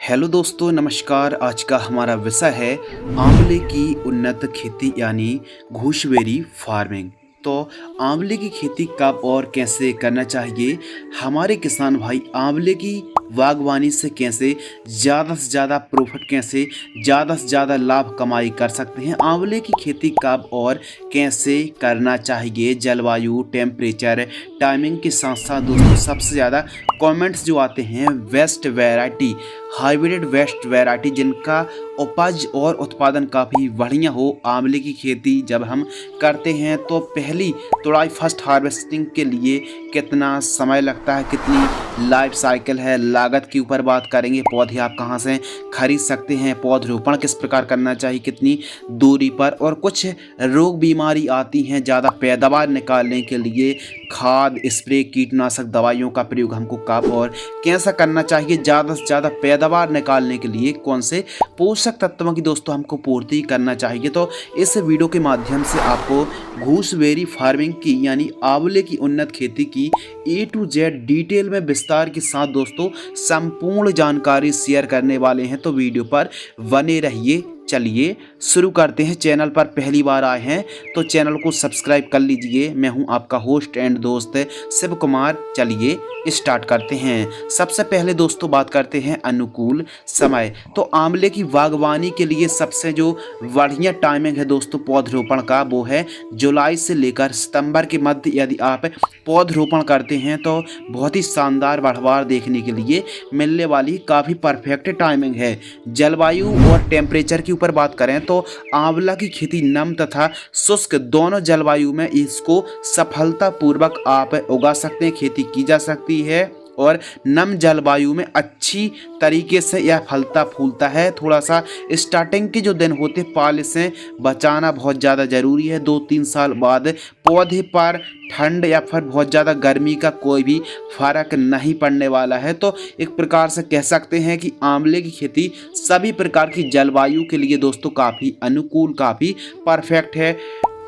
Hello दोस्तों, नमस्कार। आज का हमारा विषय है आंवले की उन्नत खेती यानी घूसबेरी फार्मिंग। तो आंवले की खेती कब और कैसे करना चाहिए, हमारे किसान भाई आंवले की बागवानी से कैसे ज़्यादा से ज़्यादा प्रॉफिट, कैसे ज़्यादा से ज़्यादा लाभ कमाई कर सकते हैं, आंवले की खेती कब और कैसे करना चाहिए, जलवायु, टेम्परेचर, टाइमिंग के साथ साथ दोस्तों सबसे ज़्यादा कमेंट्स जो आते हैं waste variety, hybrid waste variety जिनका उपज और उत्पादन काफ़ी बढ़िया हो। आंवले की खेती जब हम करते हैं तो पहली तुड़ाई फर्स्ट हार्वेस्टिंग के लिए कितना समय लगता है, कितनी लाइफ साइकिल है, लागत के ऊपर बात करेंगे, पौधे आप कहाँ से खरीद सकते हैं, पौधरोपण किस प्रकार करना चाहिए, कितनी दूरी पर, और कुछ रोग बीमारी आती हैं ज़्यादा पैदावार निकालने के लिए खाद, स्प्रे, कीटनाशक दवाइयों का प्रयोग हमको कब और कैसा करना चाहिए, ज़्यादा से ज़्यादा पैदावार निकालने के लिए कौन से पोषक तत्वों की दोस्तों हमको पूर्ति करना चाहिए। तो इस वीडियो के माध्यम से आपको घूसबेरी फार्मिंग की यानी आंवले की उन्नत खेती की A to Z डिटेल में विस्तार के साथ दोस्तों संपूर्ण जानकारी शेयर करने वाले हैं, तो वीडियो पर बने रहिए। चलिए शुरू करते हैं। चैनल पर पहली बार आए हैं तो चैनल को सब्सक्राइब कर लीजिए। मैं हूं आपका होस्ट एंड दोस्त शिव कुमार। चलिए स्टार्ट करते हैं। सबसे पहले दोस्तों बात करते हैं अनुकूल समय। तो आंवले की बागवानी के लिए सबसे जो बढ़िया टाइमिंग है दोस्तों पौधरोपण का, वो है जुलाई से लेकर सितंबर के मध्य। यदि आप पौधरोपण करते हैं तो बहुत ही शानदार बढ़वार देखने के लिए मिलने वाली काफ़ी परफेक्ट टाइमिंग है। जलवायु और टेम्परेचर की ऊपर बात करें तो आंवला की खेती नम तथा शुष्क दोनों जलवायु में इसको सफलतापूर्वक आप उगा सकते हैं, खेती की जा सकती है। और नम जलवायु में अच्छी तरीके से यह फलता फूलता है। थोड़ा सा स्टार्टिंग के जो दिन होते पाले से बचाना बहुत ज़्यादा ज़रूरी है। 2-3 साल बाद पौधे पर ठंड या फिर बहुत ज़्यादा गर्मी का कोई भी फर्क नहीं पड़ने वाला है। तो एक प्रकार से कह सकते हैं कि आंवले की खेती सभी प्रकार की जलवायु के लिए दोस्तों काफ़ी अनुकूल, काफ़ी परफेक्ट है।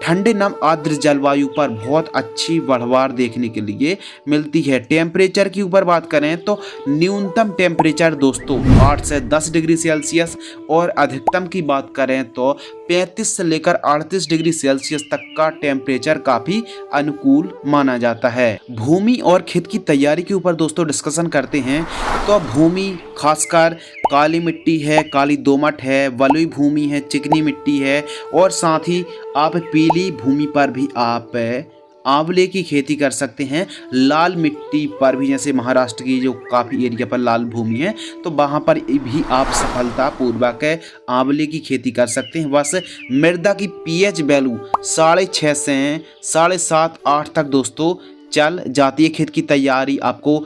ठंडे नम आर्द्र जलवायु पर बहुत अच्छी बढ़वार देखने के लिए मिलती है। टेम्परेचर की ऊपर बात करें तो न्यूनतम टेम्परेचर दोस्तों 8 से 10 डिग्री सेल्सियस और अधिकतम की बात करें तो 35 से लेकर 38 डिग्री सेल्सियस तक का टेम्परेचर काफ़ी अनुकूल माना जाता है। भूमि और खेत की तैयारी के ऊपर दोस्तों डिस्कशन करते हैं तो भूमि खासकर काली मिट्टी है, काली दोमट है, बलुई भूमि है, चिकनी मिट्टी है, और साथ ही आप पीली भूमि पर भी आप आंवले की खेती कर सकते हैं। लाल मिट्टी पर भी, जैसे महाराष्ट्र की जो काफ़ी एरिया पर लाल भूमि है तो वहाँ पर भी आप सफलतापूर्वक आंवले की खेती कर सकते हैं। बस मृदा की pH वैल्यू 6.5 से 7.5-8 तक दोस्तों चल जाती है। खेत की तैयारी आपको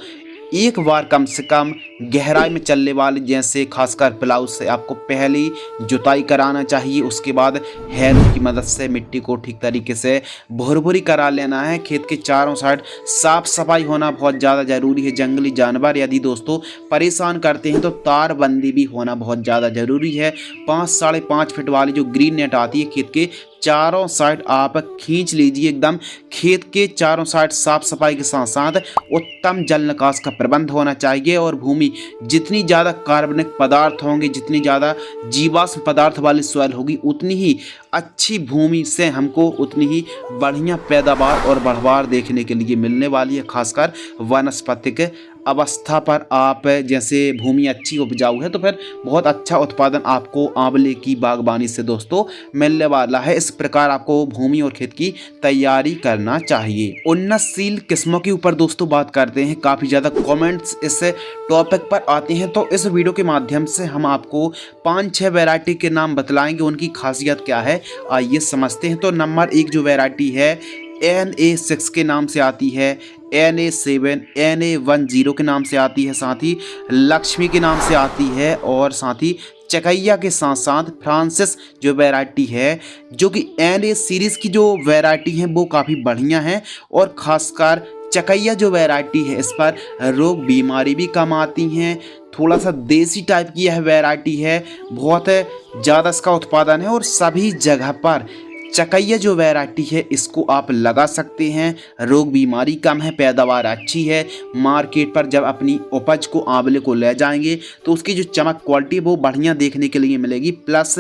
एक बार कम से कम गहराई में चलने वाली, जैसे खासकर प्लाऊ से आपको पहली जुताई कराना चाहिए। उसके बाद हैरों की मदद से मिट्टी को ठीक तरीके से भुरभुरी करा लेना है। खेत के चारों साइड साफ सफाई होना बहुत ज़्यादा ज़रूरी है। जंगली जानवर यदि दोस्तों परेशान करते हैं तो तारबंदी भी होना बहुत ज़्यादा ज़रूरी है। 5-5.5 फीट वाली जो ग्रीन नेट आती है खेत के चारों साइड आप खींच लीजिए। एकदम खेत के चारों साइड साफ सफाई के साथ साथ उत्तम जल निकास का प्रबंध होना चाहिए। और भूमि जितनी ज़्यादा कार्बनिक पदार्थ होंगे, जितनी ज़्यादा जीवाश्म पदार्थ वाली सॉइल होगी, उतनी ही अच्छी भूमि से हमको उतनी ही बढ़िया पैदावार और बढ़वार देखने के लिए मिलने वाली है। खासकर वनस्पतिक अवस्था पर आप, जैसे भूमि अच्छी उपजाऊ है तो फिर बहुत अच्छा उत्पादन आपको आंवले की बागवानी से दोस्तों मिलने वाला है। इस प्रकार आपको भूमि और खेत की तैयारी करना चाहिए। उन्नतशील किस्मों के ऊपर दोस्तों बात करते हैं। काफ़ी ज़्यादा कमेंट्स इस टॉपिक पर आते हैं, तो इस वीडियो के माध्यम से हम आपको 5-6 वैरायटी के नाम बतलाएंगे, उनकी खासियत क्या है आइए समझते हैं। तो नंबर 1 जो वैरायटी है NA6 के नाम से आती है, NA7, NA10 के नाम से आती है, साथ ही लक्ष्मी के नाम से आती है, और साथ ही चकैया के साथ साथ फ्रांसिस जो वैरायटी है, जो कि NA सीरीज़ की जो वैरायटी है वो काफ़ी बढ़िया है। और ख़ासकर चकैया जो वैरायटी है इस पर रोग बीमारी भी कम आती हैं। थोड़ा सा देसी टाइप की यह वैरायटी है, बहुत ज़्यादा इसका उत्पादन है और सभी जगह पर चकैया जो वैरायटी है इसको आप लगा सकते हैं। रोग बीमारी कम है, पैदावार अच्छी है। मार्केट पर जब अपनी उपज को आंवले को ले जाएंगे तो उसकी जो चमक क्वालिटी वो बढ़िया देखने के लिए मिलेगी। प्लस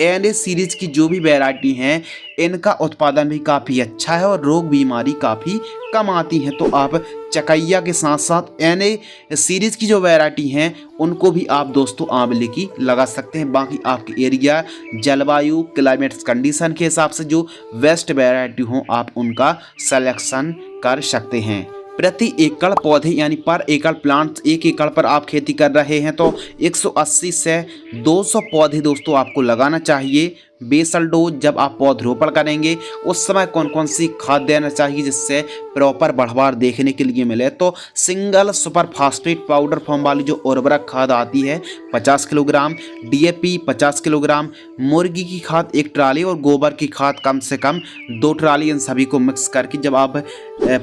एनए सीरीज की जो भी वैरायटी हैं इनका उत्पादन भी काफ़ी अच्छा है और रोग बीमारी काफ़ी कम आती हैं। तो आप चकैया के साथ साथ एनए सीरीज की जो वैरायटी हैं उनको भी आप दोस्तों आंवले की लगा सकते हैं। बाकी आपके एरिया, जलवायु, क्लाइमेट कंडीशन के हिसाब से जो बेस्ट वैरायटी हो आप उनका सिलेक्शन कर सकते हैं। प्रति एकड़ पौधे यानी पर एकड़ प्लांट, 1 एकड़ पर आप खेती कर रहे हैं तो 180 से 200 पौधे दोस्तों आपको लगाना चाहिए। बेसल डोज जब आप पौधरोपण करेंगे उस समय कौन कौन सी खाद देना चाहिए जिससे प्रॉपर बढ़वार देखने के लिए मिले, तो single super phosphate powder form वाली जो उर्वरक खाद आती है 50 किलोग्राम, डीएपी 50 किलोग्राम, मुर्गी की खाद 1 ट्राली और गोबर की खाद कम से कम 2 ट्राली, इन सभी को मिक्स करके जब आप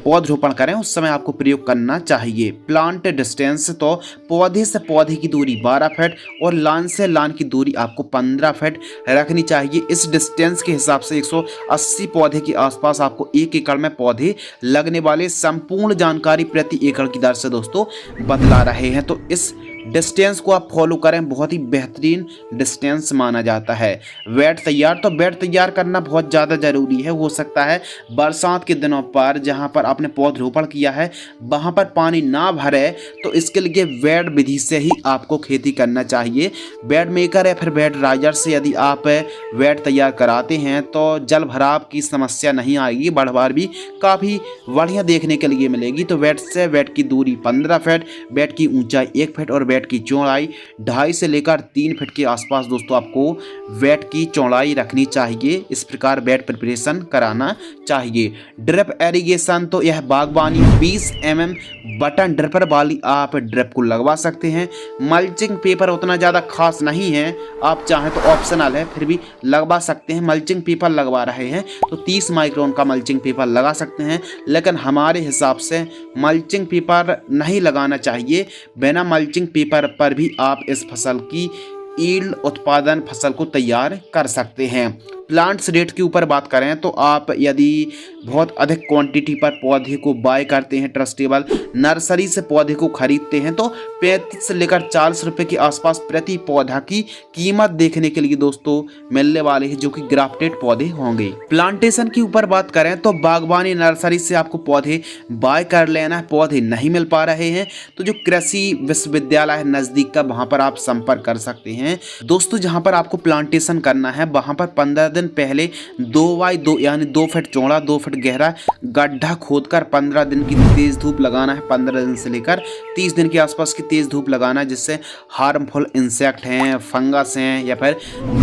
पौधरोपण करें उस समय आपको प्रयोग करना चाहिए। प्लांट डिस्टेंस तो पौधे से पौधे की दूरी 12 फीट और लान से लान की दूरी आपको 15 फीट रखनी चाहिए। इस डिस्टेंस के हिसाब से 180 पौधे के आसपास आपको 1 एकड़ में पौधे लगने वाले। संपूर्ण जानकारी प्रति एकड़ की दर से दोस्तों बतला रहे हैं, तो इस डिस्टेंस को आप फॉलो करें, बहुत ही बेहतरीन डिस्टेंस माना जाता है। बेड तैयार, तो बेड तैयार करना बहुत ज़्यादा ज़रूरी है। हो सकता है बरसात के दिनों पर जहां पर आपने पौधरोपण किया है वहां पर पानी ना भरे, तो इसके लिए बेड विधि से ही आपको खेती करना चाहिए। बेड मेकर या फिर बेड राइजर से यदि आप बेड तैयार कराते हैं तो जल भराव की समस्या नहीं आएगी, बढ़वार भी काफ़ी बढ़िया देखने के लिए मिलेगी। तो बेड से बेड की दूरी 15 फीट, बेड की ऊंचाई 1 फीट और बेड की चौड़ाई 2.5 से लेकर 3 फीट के आसपास दोस्तों आपको बेड की चौड़ाई रखनी चाहिए। इस प्रकार बेड प्रिपरेशन कराना चाहिए। ड्रिप एरीगेशन, तो यह बागवानी 20 mm बटन ड्रिपर वाली आप ड्रिप को लगवा सकते हैं। मल्चिंग पेपर उतना ज़्यादा खास नहीं है, आप चाहें तो ऑप्शनल है, फिर भी लगवा सकते हैं। मल्चिंग पेपर लगवा रहे हैं तो 30 माइक्रोन का मल्चिंग पेपर लगा सकते हैं, लेकिन हमारे हिसाब से मल्चिंग पेपर नहीं लगाना चाहिए। बिना मल्चिंग पेपर पर भी आप इस फसल की ईल्ड उत्पादन फसल को तैयार कर सकते हैं। प्लांट्स रेट के ऊपर बात करें तो आप यदि बहुत अधिक क्वांटिटी पर पौधे को बाय करते हैं, ट्रस्टेबल नर्सरी से पौधे को खरीदते हैं तो 35 से लेकर 40 रुपये के आसपास प्रति पौधा की कीमत देखने के लिए दोस्तों मिलने वाले हैं, जो कि ग्राफ्टेड पौधे होंगे। प्लांटेशन के ऊपर बात करें तो बागवानी नर्सरी से आपको पौधे बाय कर लेना है। पौधे नहीं मिल पा रहे हैं तो जो कृषि विश्वविद्यालय है नज़दीक का, वहाँ पर आप संपर्क कर सकते हैं। दोस्तों जहाँ पर आपको प्लांटेशन करना है वहाँ पर 15 दिन पहले 2x2 यानी 2 फीट चौड़ा 2 फीट गहरा गड्ढा खोदकर 15 दिन की तेज धूप लगाना है। 15 दिन से लेकर 30 दिन के आसपास की तेज धूप लगाना है, जिससे हार्मफुल इंसेक्ट हैं, फंगस हैं या फिर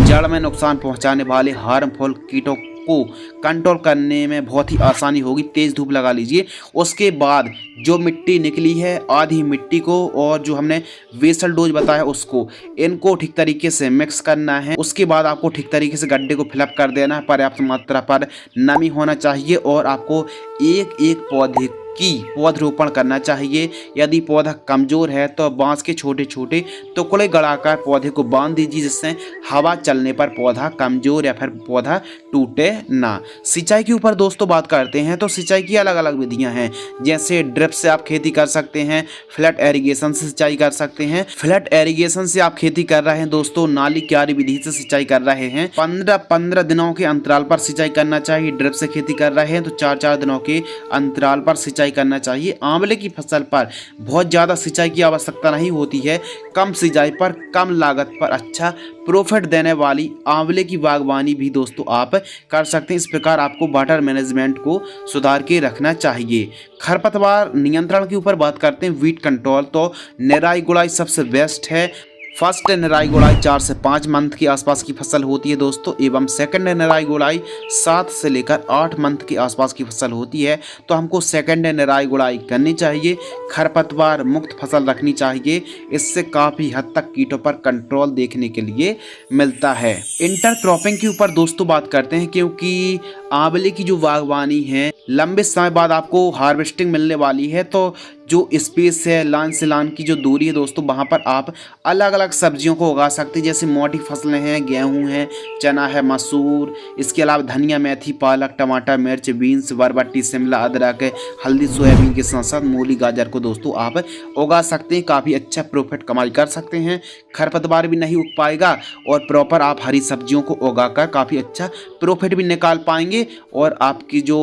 जड़ में नुकसान पहुंचाने वाले हार्मफुल कीटों को कंट्रोल करने में बहुत ही आसानी होगी। तेज धूप लगा लीजिए। उसके बाद जो मिट्टी निकली है आधी मिट्टी को और जो हमने बेसल डोज बताया उसको, इनको ठीक तरीके से मिक्स करना है। उसके बाद आपको ठीक तरीके से गड्ढे को फिलअप कर देना है। पर्याप्त मात्रा पर नमी होना चाहिए और आपको एक एक पौधे की पौधरोपण करना चाहिए। यदि पौधा कमज़ोर है तो बांस के छोटे छोटे टुकड़े गड़ाकर पौधे को बांध दीजिए, जिससे हवा चलने पर पौधा कमज़ोर या फिर पौधा टूटे ना। सिंचाई के ऊपर दोस्तों बात करते हैं तो सिंचाई की अलग अलग विधियां हैं, जैसे ड्रिप से आप खेती कर सकते हैं, फ्लैट एरीगेशन से सिंचाई कर सकते हैं। फ्लैट एरीगेशन से आप खेती कर रहे हैं दोस्तों, नाली क्यारी विधि से सिंचाई कर रहे हैं, 15-15 दिनों के अंतराल पर सिंचाई करना चाहिए। ड्रिप से खेती कर रहे हैं तो 4-4 दिनों के अंतराल पर सिंचाई करना चाहिए। आंवले की फसल पर बहुत ज़्यादा सिंचाई की आवश्यकता नहीं होती है। कम सिंचाई पर कम लागत पर अच्छा प्रॉफिट देने वाली आंवले की बागवानी भी दोस्तों आप कर सकते हैं। इस प्रकार आपको वाटर मैनेजमेंट को सुधार के रखना चाहिए। खरपतवार नियंत्रण के ऊपर बात करते हैं, वीट कंट्रोल, तो निराई गुड़ाई सबसे बेस्ट है। फर्स्ट निराई गुड़ाई 4 से 5 मंथ के आसपास की फसल होती है दोस्तों, एवं सेकंड निराई गुड़ाई 7 से लेकर 8 मंथ के आसपास की फसल होती है। तो हमको सेकंड निराई गुड़ाई करनी चाहिए, खरपतवार मुक्त फसल रखनी चाहिए। इससे काफ़ी हद तक कीटों पर कंट्रोल देखने के लिए मिलता है। इंटरक्रॉपिंग के ऊपर दोस्तों बात करते हैं, क्योंकि आंवले की जो बागवानी है लंबे समय बाद आपको हार्वेस्टिंग मिलने वाली है, तो जो स्पेस है, लान से लान की जो दूरी है दोस्तों, वहाँ पर आप अलग अलग सब्जियों को उगा सकते हैं। जैसे मोटी फसलें हैं, गेहूँ है, चना है, मसूर, इसके अलावा धनिया, मेथी, पालक, टमाटर, मिर्च, बीन्स, बरबट्टी, शिमला, अदरक, हल्दी, सोयाबीन के साथ साथ मूली, गाजर को दोस्तों आप उगा सकते हैं। काफ़ी अच्छा प्रॉफिट कमाई कर सकते हैं, खरपतवार भी नहीं उग पाएगा और प्रॉपर आप हरी सब्जियों को उगाकर काफ़ी अच्छा प्रॉफिट भी निकाल पाएंगे। और आपकी जो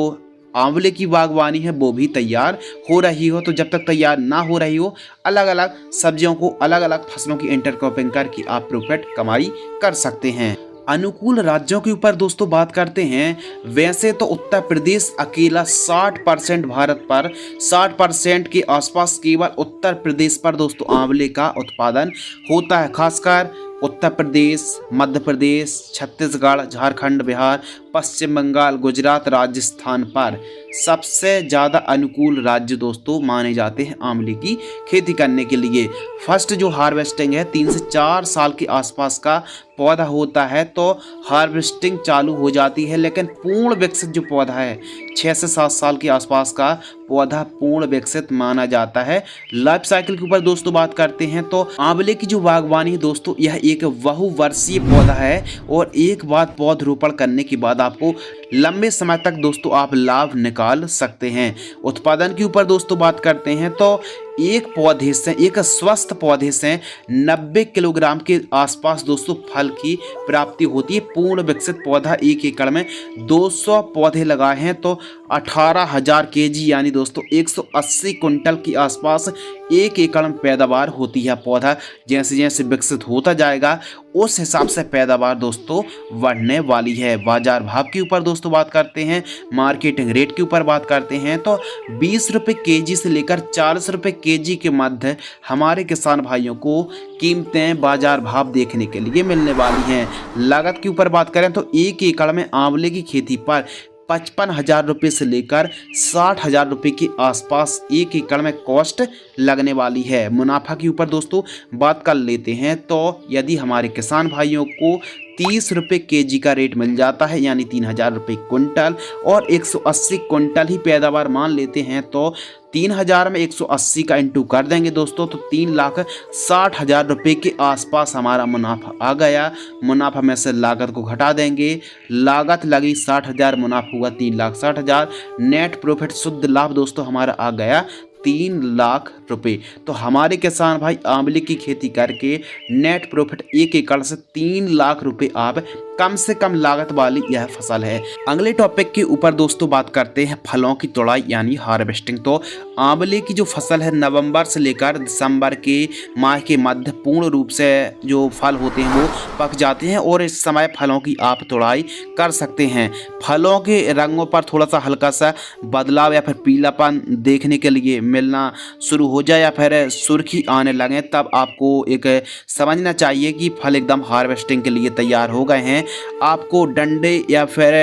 आंवले की बागवानी है वो भी तैयार हो रही हो। तो जब तक तैयार ना हो रही हो, अलग अलग सब्जियों को, अलग अलग फसलों की इंटरक्रॉपिंग करके आप प्रॉफिट कमाई कर सकते हैं। अनुकूल राज्यों के ऊपर दोस्तों बात करते हैं। वैसे तो उत्तर प्रदेश अकेला 60% भारत पर, 60% के आसपास केवल उत्तर प्रदेश पर दोस्तों आंवले का उत्पादन होता है। खासकर उत्तर प्रदेश, मध्य प्रदेश, छत्तीसगढ़, झारखंड, बिहार, पश्चिम बंगाल, गुजरात, राजस्थान पर सबसे ज़्यादा अनुकूल राज्य दोस्तों माने जाते हैं आंवले की खेती करने के लिए। फर्स्ट जो हार्वेस्टिंग है 3 से 4 साल के आसपास का पौधा होता है तो हार्वेस्टिंग चालू हो जाती है, लेकिन पूर्ण विकसित जो पौधा है 6 से 7 साल के आसपास का पौधा पूर्ण विकसित माना जाता है। लाइफ साइकिल के ऊपर दोस्तों बात करते हैं तो आंवले की जो बागवानी है दोस्तों, यह एक बहुवर्षीय पौधा है और एक बार पौधरोपण करने के बाद आपको लंबे समय तक दोस्तों आप लाभ निकाल सकते हैं। उत्पादन के ऊपर दोस्तों बात करते हैं तो एक पौधे से, एक स्वस्थ पौधे से 90 किलोग्राम के आसपास दोस्तों फल की प्राप्ति होती है। पूर्ण विकसित पौधा 1 एकड़ में 200 पौधे लगाए हैं तो 18,000 केजी यानी दोस्तों 180 कुंटल के आसपास 1 एकड़ में पैदावार होती है। पौधा जैसे जैसे विकसित होता जाएगा उस हिसाब से पैदावार दोस्तों बढ़ने वाली है। बाजार भाव के ऊपर दोस्तों बात करते हैं, मार्केटिंग रेट के ऊपर बात करते हैं तो 20 रुपये केजी से लेकर 40 रुपये केजी के मध्य हमारे किसान भाइयों को कीमतें, बाजार भाव देखने के लिए मिलने वाली हैं। लागत के ऊपर बात करें तो 1 एकड़ में आंवले की खेती पर 55,000 रुपये से लेकर 60,000 रुपये के आसपास 1 एकड़ में कॉस्ट लगने वाली है। मुनाफा के ऊपर दोस्तों बात कर लेते हैं तो यदि हमारे किसान भाइयों को 30 रुपये केजी का रेट मिल जाता है यानी 3,000 रुपये कुंटल और 180 कुंटल ही पैदावार मान लेते हैं तो 3,000 में 180 का इंटू कर देंगे दोस्तों तो 3,60,000 रुपये के आसपास हमारा मुनाफा आ गया। मुनाफा में से लागत को घटा देंगे, लागत लगी 60,000, मुनाफा हुआ 3,60,000, नेट प्रॉफिट शुद्ध लाभ दोस्तों हमारा आ गया 3 लाख रुपये। तो हमारे किसान भाई आंवले की खेती करके नेट प्रॉफिट 1 एकड़ से 3 लाख रुपये आप कम से कम लागत वाली यह फसल है। अगले टॉपिक के ऊपर दोस्तों बात करते हैं फलों की तोड़ाई यानी हार्वेस्टिंग। तो आंवले की जो फसल है नवंबर से लेकर दिसंबर के माह के मध्य पूर्ण रूप से जो फल होते हैं वो पक जाते हैं और इस समय फलों की आप तोड़ाई कर सकते हैं। फलों के रंगों पर थोड़ा सा हल्का सा बदलाव या फिर पीलापन देखने के लिए मिलना शुरू हो जाए या फिर सुर्खी आने लगे तब आपको एक समझना चाहिए कि फल एकदम हार्वेस्टिंग के लिए तैयार हो गए हैं। आपको डंडे या फिर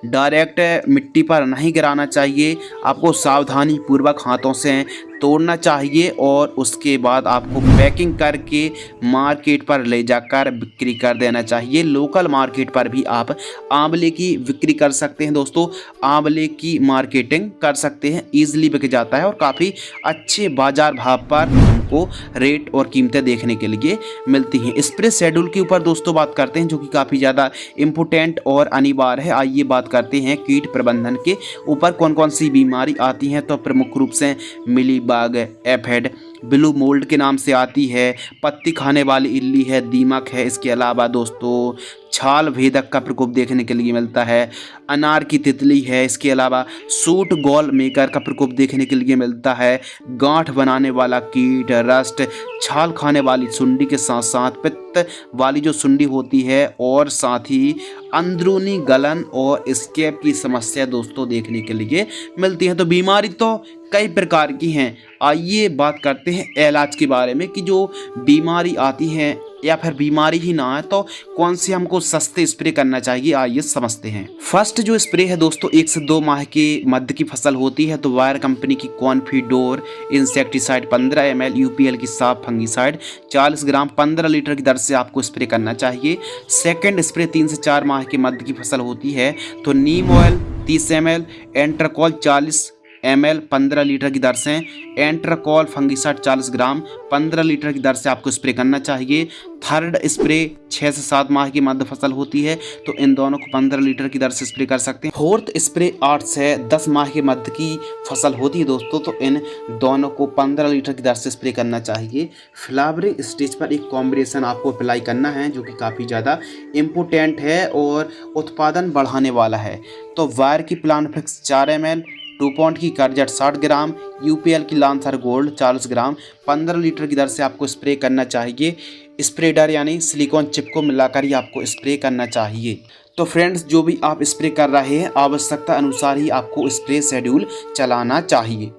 डायरेक्ट मिट्टी पर नहीं गिराना चाहिए, आपको सावधानी पूर्वक हाथों से तोड़ना चाहिए और उसके बाद आपको पैकिंग करके मार्केट पर ले जाकर बिक्री कर देना चाहिए। लोकल मार्केट पर भी आप आंवले की बिक्री कर सकते हैं दोस्तों, आंवले की मार्केटिंग कर सकते हैं, ईजिली बिक जाता है और काफ़ी अच्छे बाजार भाव पर हमको रेट और कीमतें देखने के लिए मिलती हैं। स्प्रे शेड्यूल के ऊपर दोस्तों बात करते हैं जो कि काफ़ी ज़्यादा इम्पोर्टेंट और अनिवार्य है। आइए बात करते हैं कीट प्रबंधन के ऊपर कौन कौन सी बीमारी आती हैं। तो प्रमुख रूप से मिली बाग, एफिड, ब्लू मोल्ड के नाम से आती है, पत्ती खाने वाली इल्ली है, दीमक है। इसके अलावा दोस्तों छाल भेदक का प्रकोप देखने के लिए मिलता है, अनार की तितली है। इसके अलावा सूट गॉल मेकर का प्रकोप देखने के लिए मिलता है, गांठ बनाने वाला कीट, रस्ट, छाल खाने वाली सुंडी के साथ साथ पित्त वाली जो सुंडी होती है और साथ ही अंदरूनी गलन और स्कैब की समस्या दोस्तों देखने के लिए मिलती है। तो बीमारी तो कई प्रकार की हैं। आइए बात करते हैं इलाज के बारे में कि जो बीमारी आती है या फिर बीमारी ही ना है तो कौन से हमको सस्ते स्प्रे करना चाहिए, आइए समझते हैं। फर्स्ट जो स्प्रे है दोस्तों 1 से 2 माह के मध्य की फसल होती है तो वायर कंपनी की कॉन्फिडोर इंसेक्टिसाइड 15 ml, यूपीएल की साफ फंगीसाइड 40 ग्राम 15 लीटर की दर से आपको स्प्रे करना चाहिए। सेकेंड स्प्रे 3 से 4 माह के मध्य की फसल होती है तो नीम oil 30 ml, Antracol 40 ml 15 litre की दर से, एंट्राकॉल फंगिसाइड 40 ग्राम 15 लीटर की दर से आपको स्प्रे करना चाहिए। थर्ड स्प्रे 6 से 7 माह की मध्य फसल होती है तो इन दोनों को 15 लीटर की दर से स्प्रे कर सकते हैं। फोर्थ स्प्रे 8 से 10 माह के मध्य की फसल होती है दोस्तों, तो इन दोनों को 15 लीटर की दर से स्प्रे करना चाहिए। फ्लावरिंग स्टेज पर एक कॉम्बिनेशन आपको अप्लाई करना है जो कि काफ़ी ज़्यादा इम्पोर्टेंट है और उत्पादन बढ़ाने वाला है। तो वायर की प्लानफिक्स 4 ml, डुपॉन्ट की कर्जेट 60 ग्राम, यूपीएल की लांसर गोल्ड 40 ग्राम 15 लीटर की दर से आपको स्प्रे करना चाहिए। स्प्रेडर यानी सिलिकॉन चिप को मिलाकर ही आपको स्प्रे करना चाहिए। तो फ्रेंड्स, जो भी आप स्प्रे कर रहे हैं आवश्यकता अनुसार ही आपको स्प्रे शेड्यूल चलाना चाहिए।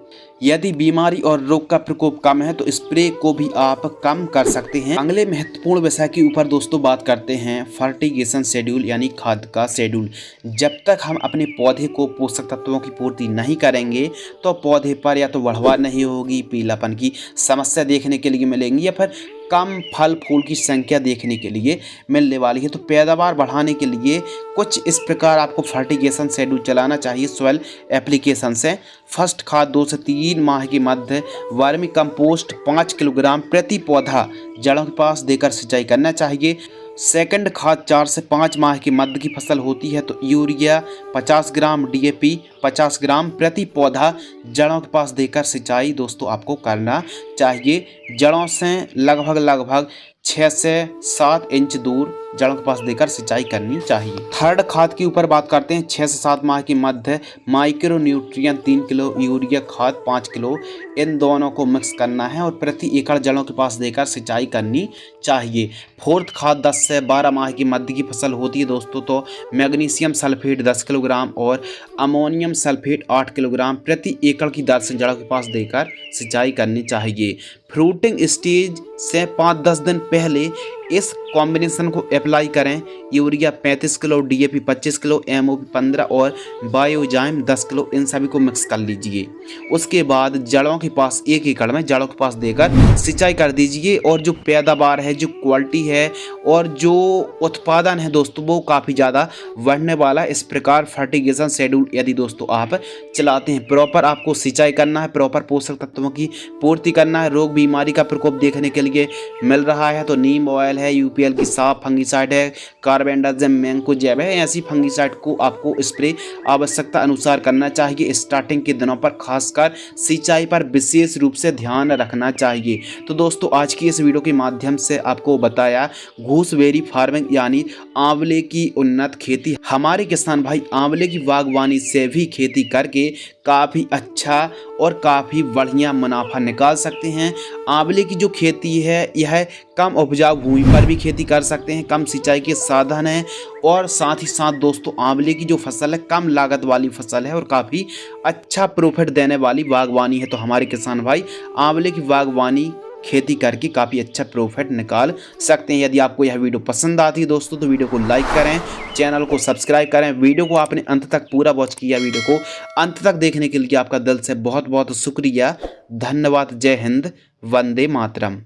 यदि बीमारी और रोग का प्रकोप कम है तो स्प्रे को भी आप कम कर सकते हैं। अगले महत्वपूर्ण विषय के ऊपर दोस्तों बात करते हैं फर्टिगेशन शेड्यूल यानी खाद का शेड्यूल। जब तक हम अपने पौधे को पोषक तत्वों की पूर्ति नहीं करेंगे तो पौधे पर या तो बढ़वार नहीं होगी, पीलापन की समस्या देखने के लिए मिलेंगी या फिर कम फल फूल की संख्या देखने के लिए मिलने वाली है। तो पैदावार बढ़ाने के लिए कुछ इस प्रकार आपको फर्टिगेशन शेड्यूल चलाना चाहिए सॉइल एप्लीकेशन से। फर्स्ट खाद 2 से 3 माह के मध्य वर्मी कंपोस्ट 5 किलोग्राम प्रति पौधा जड़ों के पास देकर सिंचाई करना चाहिए। सेकंड खाद 4 से 5 माह के मध्य की फसल होती है तो यूरिया 50 ग्राम, डीएपी 50 ग्राम प्रति पौधा जड़ों के पास देकर सिंचाई दोस्तों आपको करना चाहिए। जड़ों से लगभग 6 से 7 इंच दूर जड़ों के पास देकर सिंचाई करनी चाहिए। थर्ड खाद के ऊपर बात करते हैं। 6 से 7 माह के मध्य माइक्रो न्यूट्रिएंट 3 किलो, यूरिया खाद 5 किलो इन दोनों को मिक्स करना है और प्रति एकड़ जड़ों के पास देकर सिंचाई करनी चाहिए। फोर्थ खाद 10 से 12 माह की मध्य की फसल होती है दोस्तों तो मैग्नीशियम सल्फेट 10 किलोग्राम और अमोनियम सल्फेट 8 किलोग्राम प्रति एकड़ की दर से जड़ों के पास देकर सिंचाई करनी चाहिए। फ्रूटिंग स्टेज से 5-10 दिन पहले इस कॉम्बिनेशन को अप्लाई करें। Urea 35 kilo, DAP 25 kilo, MOP 15 और बायोजाइम 10 किलो इन सभी को मिक्स कर लीजिए। उसके बाद जड़ों के पास 1 एकड़ में जड़ों के पास देकर सिंचाई कर दीजिए और जो पैदावार है, जो क्वालिटी है और जो उत्पादन है दोस्तों वो काफ़ी ज़्यादा बढ़ने वाला है। इस प्रकार फर्टिगेशन शेड्यूल यदि दोस्तों आप चलाते हैं, प्रॉपर आपको सिंचाई करना है, प्रॉपर पोषक तत्वों की पूर्ति करना है, रोग बीमारी का प्रकोप देखने के लिए मिल रहा है तो नीम ऑयल है, यूपीएल की साफ फंगिसाइड है, कार्बेंडाजिम मैंकोजेब है, ऐसी फंगिसाइड को आपको स्प्रे आवश्यकता अनुसार करना चाहिए। स्टार्टिंग के दिनों पर खासकर सिंचाई पर विशेष रूप से ध्यान रखना चाहिए। तो दोस्तों आज की इस वीडियो के माध्यम से आपको बताया गूसबेरी फार्मिंग यानी आंवले की उन्नत खेती। हमारे किसान भाई आंवले की बागवानी से भी खेती करके काफ़ी अच्छा और काफ़ी बढ़िया मुनाफा निकाल सकते हैं। आंवले की जो खेती है यह कम उपजाऊ भूमि पर भी खेती कर सकते हैं, कम सिंचाई के साधन हैं और साथ ही साथ दोस्तों आंवले की जो फसल है कम लागत वाली फसल है और काफ़ी अच्छा प्रॉफिट देने वाली बागवानी है। तो हमारे किसान भाई आंवले की बागवानी खेती करके काफ़ी अच्छा प्रॉफिट निकाल सकते हैं। यदि आपको यह वीडियो पसंद आती है दोस्तों तो वीडियो को लाइक करें, चैनल को सब्सक्राइब करें। वीडियो को आपने अंत तक पूरा वॉच किया, वीडियो को अंत तक देखने के लिए आपका दिल से बहुत बहुत शुक्रिया। धन्यवाद। जय हिंद, वंदे मातरम।